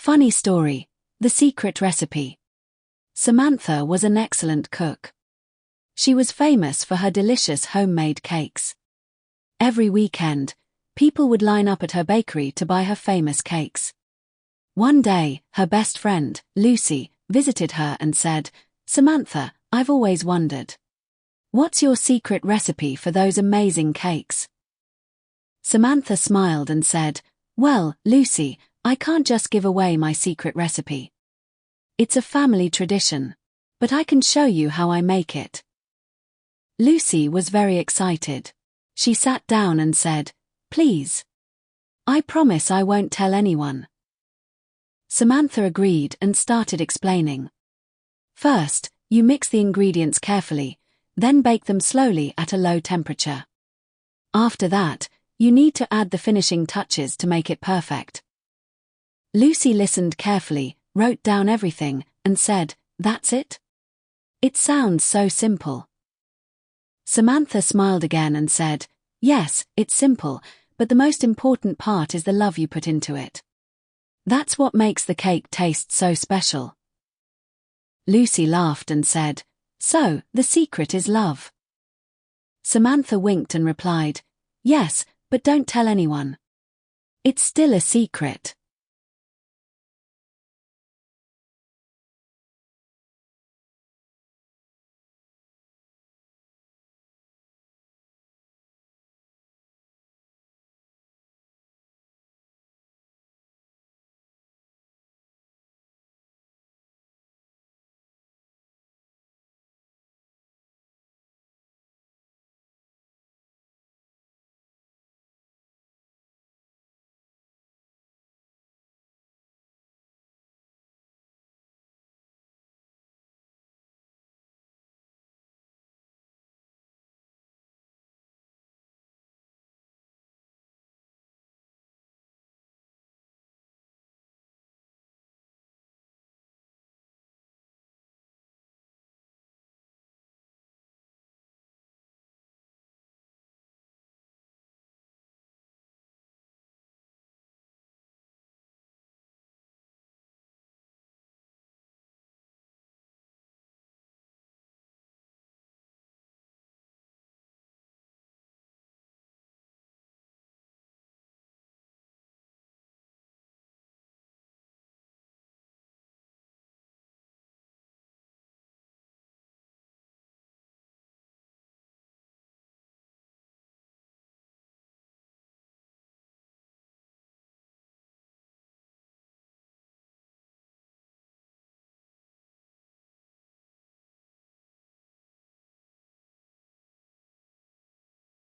Funny story. The secret recipe. Samantha was an excellent cook. She was famous for her delicious homemade cakes. Every weekend, people would line up at her bakery to buy her famous cakes. One day, her best friend, Lucy, visited her and said, "Samantha, I've always wondered. What's your secret recipe for those amazing cakes?" Samantha smiled and said, "Well, Lucy, I can't just give away my secret recipe. It's a family tradition, but I can show you how I make it." Lucy was very excited. She sat down and said, "Please. I promise I won't tell anyone." Samantha agreed and started explaining. First, you mix the ingredients carefully, then bake them slowly at a low temperature. After that, you need to add the finishing touches to make it perfect. Lucy listened carefully, wrote down everything, and said, "That's it? It sounds so simple." Samantha smiled again and said, "Yes, it's simple, but the most important part is the love you put into it. That's what makes the cake taste so special." Lucy laughed and said, "So, the secret is love?" Samantha winked and replied, "Yes, but don't tell anyone. It's still a secret."